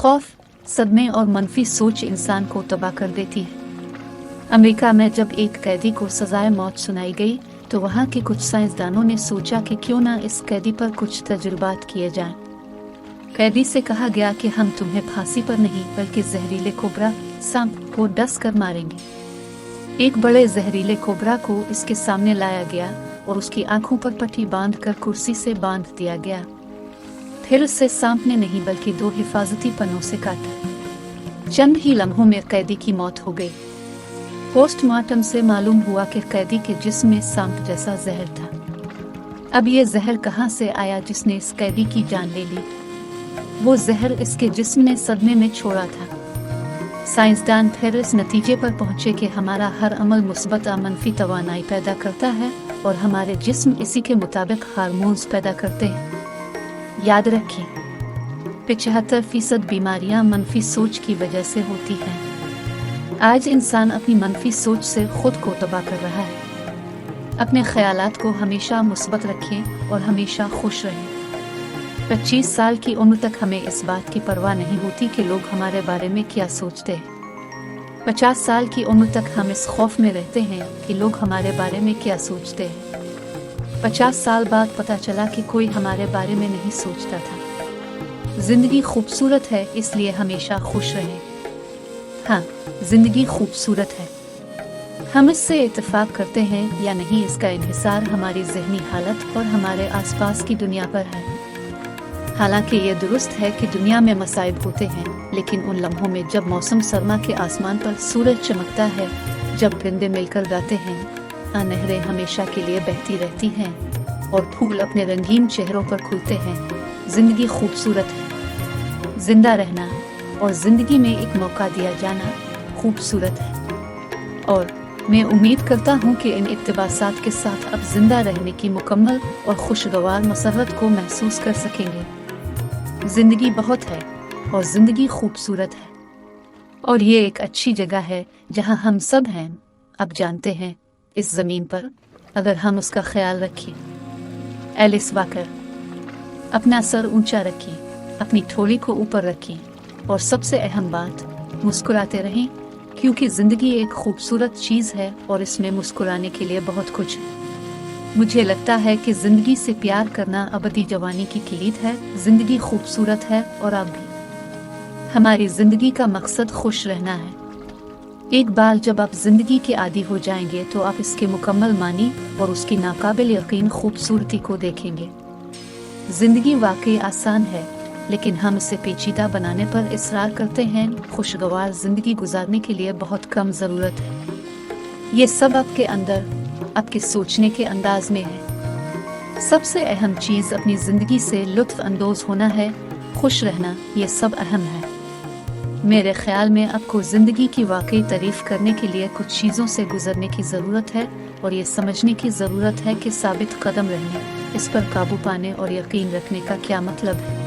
खौफ, सदमे और मनफी सोच इंसान को तबाह कर देती है। अमेरिका में जब एक कैदी को सजाए मौत सुनाई गई तो वहाँ के कुछ साइंसदानों ने सोचा कि क्यों ना इस कैदी पर कुछ तजुर्बात किए जाएं। कैदी से कहा गया कि हम तुम्हें फांसी पर नहीं बल्कि जहरीले कोबरा सांप को डस कर मारेंगे। एक बड़े जहरीले कोबरा को इसके सामने लाया गया और उसकी आंखों पर पट्टी बांधकर कुर्सी से बांध दिया गया। फिर उससे सांप ने नहीं बल्कि 2 हिफाजती पन्नों से काटा। चंद ही लम्हों में कैदी की मौत हो गई। पोस्टमार्टम से मालूम हुआ कि कैदी के जिस्म में सांप जैसा जहर था। अब ये जहर कहाँ से आया जिसने इस कैदी की जान ले ली? वो जहर इसके जिस्म ने सदमे में छोड़ा था। साइंसदान फिर इस नतीजे पर पहुंचे कि हमारा हर अमल मुस्बत या मनफी तवानाई पैदा करता है और हमारे जिस्म इसी के मुताबिक हार्मोन्स पैदा करते हैं। याद रखें, 75% बीमारियां मनफी सोच की वजह से होती हैं। आज इंसान अपनी मनफी सोच से खुद को तबाह कर रहा है। अपने ख्यालात को हमेशा मुस्बत रखें और हमेशा खुश रहें। 25 साल की उम्र तक हमें इस बात की परवाह नहीं होती कि लोग हमारे बारे में क्या सोचते हैं। 50 साल की उम्र तक हम इस खौफ में रहते हैं कि लोग हमारे बारे में क्या सोचते हैं। 50 साल बाद पता चला कि कोई हमारे बारे में नहीं सोचता था। जिंदगी खूबसूरत है, इसलिए हमेशा खुश रहें। हाँ, जिंदगी खूबसूरत है। हम इससे इत्तेफाक करते हैं या नहीं, इसका इन्हिसार हमारी ज़हनी हालत और हमारे आसपास की दुनिया पर है। हालांकि ये दुरुस्त है कि दुनिया में मसाइब होते हैं, लेकिन उन लम्हों में जब मौसम सरमा के आसमान पर सूरज चमकता है, जब परिंदे मिलकर गाते हैं, नहरें हमेशा के लिए बहती रहती हैं और फूल अपने रंगीन चेहरों पर खुलते हैं, जिंदगी खूबसूरत है। जिंदा रहना और जिंदगी में एक मौका दिया जाना खूबसूरत है। और मैं उम्मीद करता हूँ कि इन इक़्तिबासात के साथ अब जिंदा रहने की मुकम्मल और खुशगवार मसरत को महसूस कर सकेंगे। जिंदगी बहुत है और जिंदगी खूबसूरत है, और ये एक अच्छी जगह है जहाँ हम सब हैं। अब जानते हैं, इस ज़मीन पर अगर हम उसका ख्याल रखें। Alice walker. अपना सर ऊंचा रखिए, अपनी ठोड़ी को ऊपर रखिए, और सबसे अहम बात, मुस्कुराते रहें, क्योंकि ज़िंदगी एक खूबसूरत चीज़ है और इसमें मुस्कुराने के लिए बहुत कुछ है। मुझे लगता है कि ज़िंदगी से प्यार करना अबदी जवानी की किलीद है। ज़िंदगी खूबसूरत है और आप भी। हमारी ज़िंदगी का मकसद खुश रहना है। एक बार जब आप ज़िंदगी के आदी हो जाएंगे तो आप इसके मुकम्मल मानी और उसकी नाकाबिल यकीन खूबसूरती को देखेंगे। ज़िंदगी वाकई आसान है, लेकिन हम इसे पेचीदा बनाने पर इसरार करते हैं। खुशगवार ज़िंदगी गुजारने के लिए बहुत कम ज़रूरत है। ये सब आपके अंदर, आपके सोचने के अंदाज में है। सबसे अहम चीज़ अपनी ज़िंदगी से लुत्फ़ अंदोज़ होना है, खुश रहना, ये सब अहम है। मेरे ख्याल में आपको ज़िंदगी की वाकई तारीफ़ करने के लिए कुछ चीज़ों से गुज़रने की ज़रूरत है, और ये समझने की ज़रूरत है कि साबित कदम रहने, इस पर काबू पाने और यकीन रखने का क्या मतलब है।